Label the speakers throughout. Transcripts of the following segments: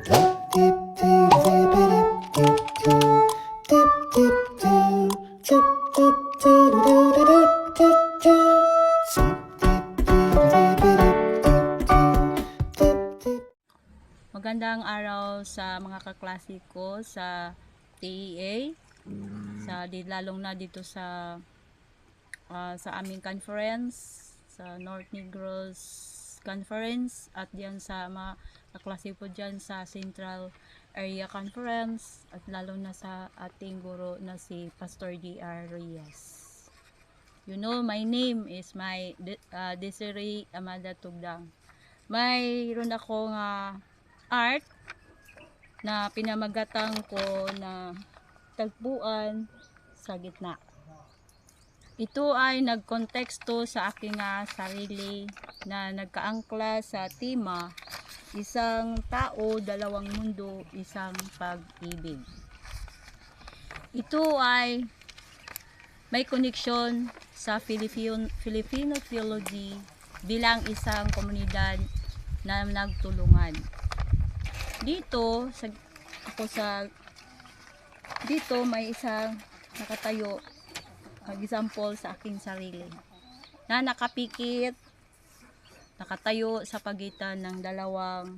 Speaker 1: Magandang araw sa mga kaklase ko sa TEA, lalong na dito sa aming conference, sa North Negros Conference, at diyan sa mga kaklase ko diyan sa Central Area Conference, at lalo na sa ating guro na si Pastor D.R. Reyes. You know, my name is Desiree Amanda Tugdang. Mayroon akong art na pinamagatang ko na tagpuan sa gitna. Ito ay nagkonteksto sa aking sarili na nagkaangkla sa tema, isang tao, dalawang mundo, isang pag-ibig. Ito ay may koneksyon sa Filipino theology bilang isang komunidad na nagtulungan. Dito may isang nakatayo, example sa aking sarili, na nakatayo sa pagitan ng dalawang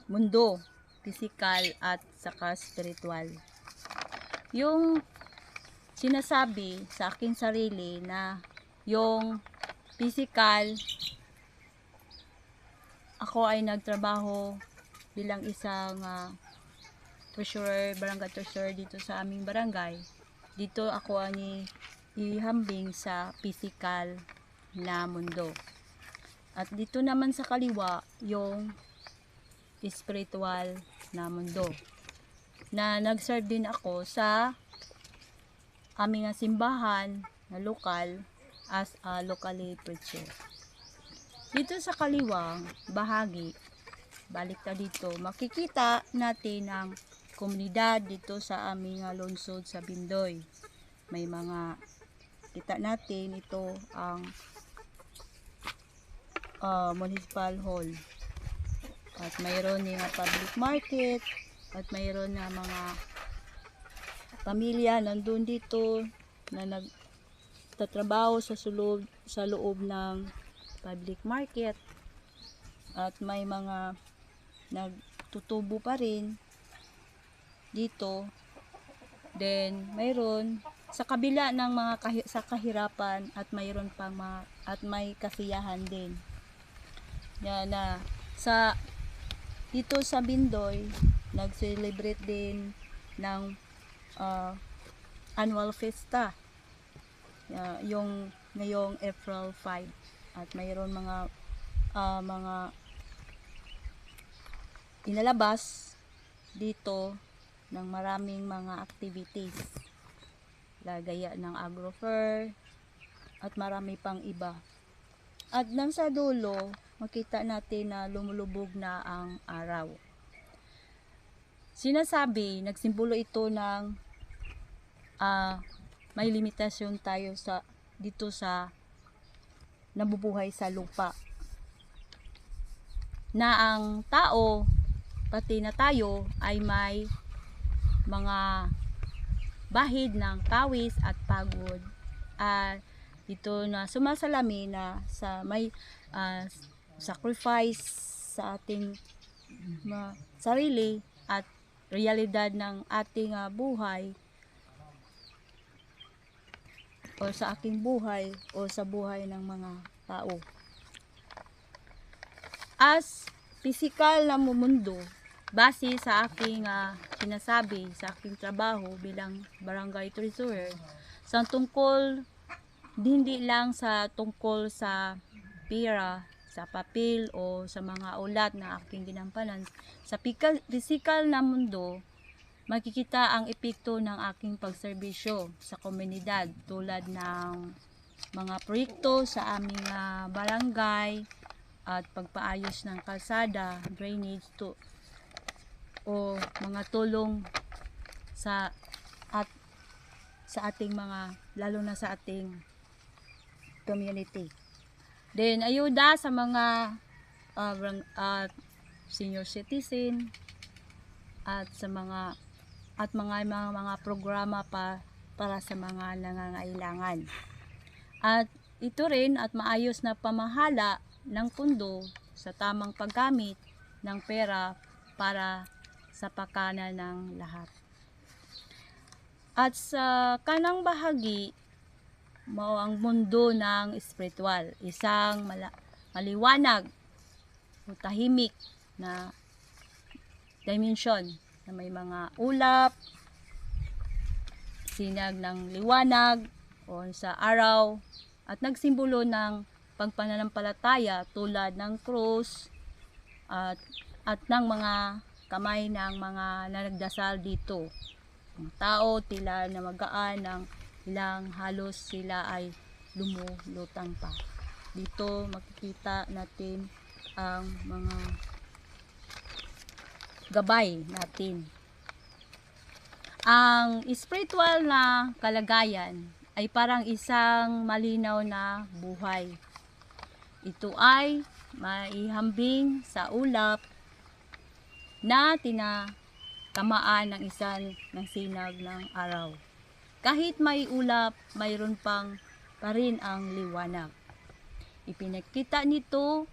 Speaker 1: mundo, physical at saka spiritual. Yung sinasabi sa aking sarili na yung physical, ako ay nagtrabaho bilang isang treasurer, barangay treasurer dito sa aming barangay. Dito ako ang ihambing sa physical na mundo. At dito naman sa kaliwa, yung spiritual na mundo. Na nag-serve din ako sa aming simbahan na lokal as a locally preacher. Dito sa kaliwang bahagi, balik na dito, makikita natin ang komunidad dito sa aming lungsod sa Bindoy. May mga kita natin, ito ang municipal hall. At mayroon ng public market, at mayroon na mga pamilya nandun dito na nagtatrabaho sa loob ng public market, at may mga nagtutubo pa rin dito. Then mayroon sa kabila ng mga kahirapan, at mayroon pang at may kasiyahan din. Dito sa Bindoy, nag-celebrate din ng annual festa, yung ngayong April 5. At mayroon mga inalabas dito ng maraming mga activities, gaya ng agrofair at marami pang iba. At nang sa dulo, makita natin na lumulubog na ang araw. Sinasabi, nagsimbolo ito ng may limitasyon tayo dito sa nabubuhay sa lupa, na ang tao, pati na tayo, ay may mga bahid ng pawis at pagod, at dito na sumasalamin na sa may sacrifice sa ating sarili at realidad ng ating buhay, o sa aking buhay o sa buhay ng mga tao. As physical na mundo, base sa aking sinasabi sa aking trabaho bilang barangay treasurer, hindi lang sa tungkol sa pera, sa papel o sa mga ulat na aking ginampanan. Sa physical na mundo, makikita ang epekto ng aking pagserbisyo sa komunidad, tulad ng mga proyekto sa aming barangay, at pagpaayos ng kalsada, drainage o mga tulong sa ating lalo na sa ating community. Then ayuda sa mga senior citizen at sa mga programa para sa mga nangangailangan. At ito rin at maayos na pamahala ng pundo sa tamang paggamit ng pera para sa pakanan ng lahat. At sa kanang bahagi, mao ang mundo ng espiritual, isang maliwanag o tahimik na dimension na may mga ulap, sinag ng liwanag o sa araw at nagsimbolo ng pagpananampalataya tulad ng krus at ng mga kamay ng mga nagdasal dito. Ang tao tila na magaan ng ilang halos sila ay lumulutang pa. Dito makikita natin ang mga gabay natin. Ang spiritual na kalagayan ay parang isang malinaw na buhay. Ito ay maihambing sa ulap na tinatamaan ng isang ng sinag ng araw. Kahit may ulap, mayroon pa rin ang liwanag. Ipinakita nito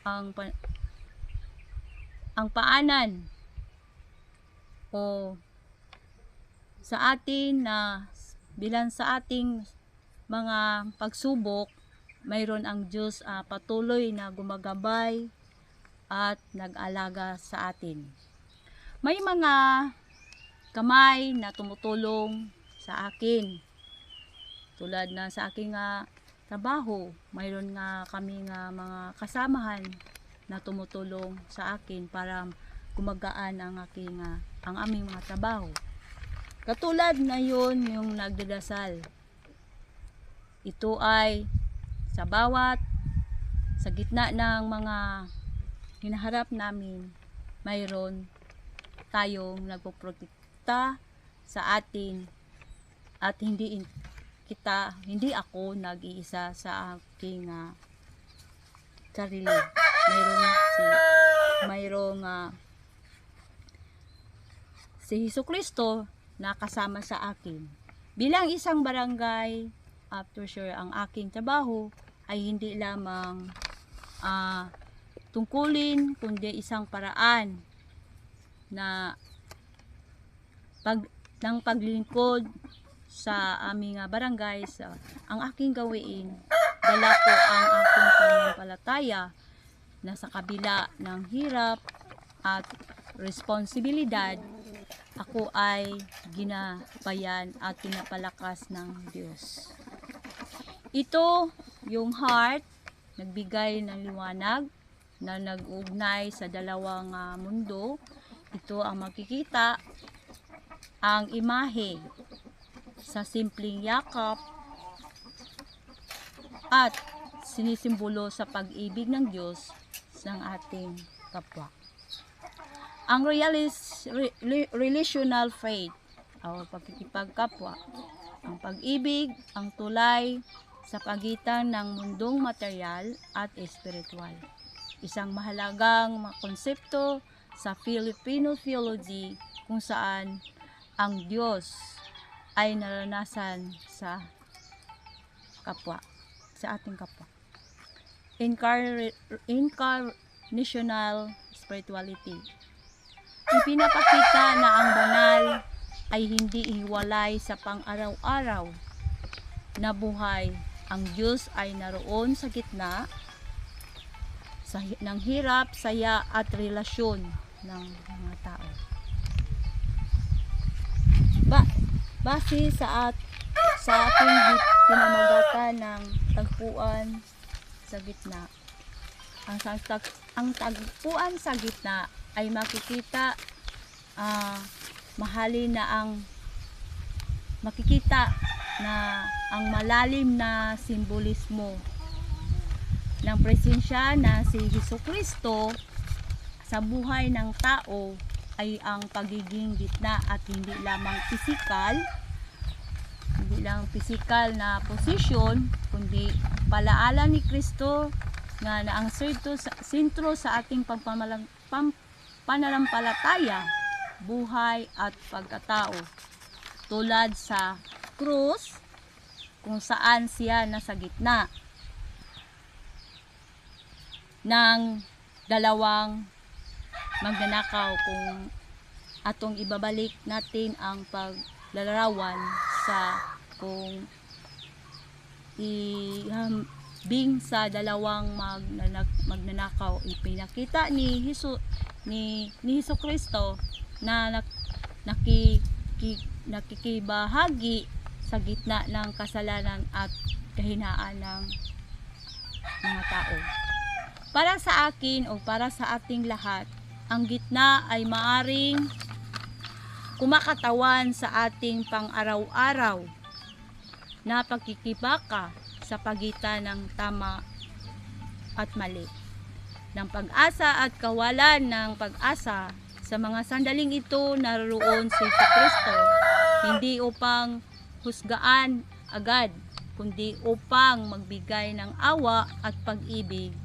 Speaker 1: ang paanan o sa atin na bilang sa ating mga pagsubok, mayroon ang Diyos patuloy na gumagabay at nag-alaga sa atin. May mga kamay na tumutulong sa akin. Tulad na sa aking trabaho, mayroon nga kami mga kasamahan na tumutulong sa akin para gumagaan ang aming mga trabaho. Katulad na yun yung nagdadasal. Ito ay sa gitna ng mga hinaharap namin, mayroon tayong nagpoprotekta sa atin at hindi ako nag-iisa sa aking sarili. Mayroong si Jesucristo na kasama sa akin. Bilang isang barangay, after sure ang aking trabaho ay hindi lamang tungkulin kundi isang paraan na ng paglingkod sa aming barangay. Ang aking gawiin, dala ko ang aking pananampalataya na sa kabila ng hirap at responsibilidad, ako ay ginabayan at pinapalakas ng Diyos. Ito yung heart, nagbigay ng liwanag na nag-ugnay sa dalawang mundo. Ito ang makikita, ang imahe sa simpleng yakap at sinisimbolo sa pag-ibig ng Diyos ng ating kapwa. Ang relational faith o pagkikipagkapwa, ang pag-ibig, ang tulay sa pagitan ng mundong material at espiritual. Isang mahalagang konsepto sa Filipino theology kung saan ang Diyos ay naranasan sa kapwa, sa ating kapwa. Incarnational spirituality. Ipinapakita na ang banal ay hindi ihiwalay sa pang-araw-araw na buhay. Ang Diyos ay naroon sa gitna ng hirap, saya at relasyon ng mga tao. Base sa ating pinamagatan ng tagpuan sa gitna. Ang tagpuan sa gitna ay makikita makikita na ang malalim na simbolismo ng presensya na si Jesucristo sa buhay ng tao ay ang pagiging gitna at hindi lamang pisikal na posisyon, kundi palaala ni Kristo nga na ang sentro sa ating pananampalataya, buhay at pagkatao. Tulad sa krus, kung saan siya nasa gitna ng dalawang magnanakaw. Kung atong ibabalik natin ang paglalarawan sa kung ihambing sa dalawang magnanakaw, ipinakita ni Hesukristo na nakikibahagi sa gitna ng kasalanan at kahinaan ng mga tao. Para sa akin o para sa ating lahat, ang gitna ay maaring kumakatawan sa ating pang-araw-araw na pagkikibaka sa pagitan ng tama at mali, ng pag-asa at kawalan ng pag-asa. Sa mga sandaling ito, naroon si Kristo, hindi upang husgaan agad, kundi upang magbigay ng awa at pag-ibig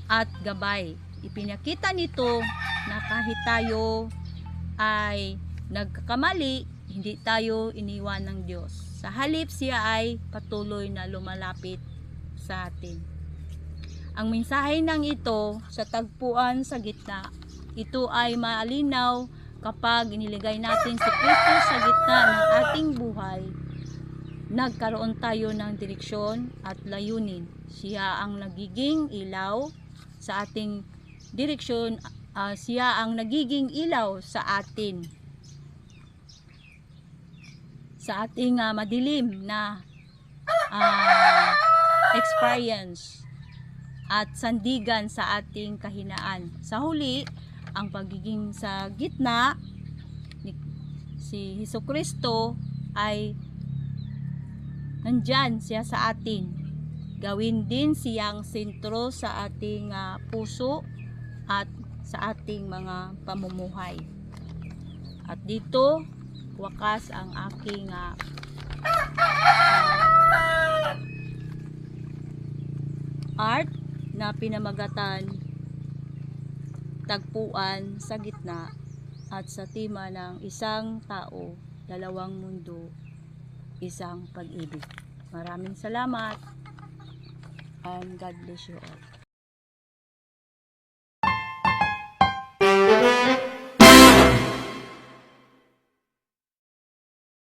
Speaker 1: at gabay. Ipinakita nito na kahit tayo ay nagkakamali, hindi tayo iniwan ng Diyos. Sa halip, siya ay patuloy na lumalapit sa atin. Ang mensahe ng ito sa tagpuan sa gitna, ito ay malinaw kapag iniligay natin si Kristo sa gitna ng ating buhay. Nagkaroon tayo ng direksyon at layunin. Siya ang nagiging ilaw sa ating direksyon, siya ang nagiging ilaw sa atin, sa ating madilim na experience at sandigan sa ating kahinaan. Sa huli, ang pagiging sa gitna ni si Hesukristo ay nandyan siya sa atin. Gawin din siyang sentro sa ating puso at sa ating mga pamumuhay. At dito, wakas ang aking art na pinamagatan tagpuan sa gitna at sa tema ng isang tao, dalawang mundo, isang pag-ibig. Maraming salamat and God bless you all.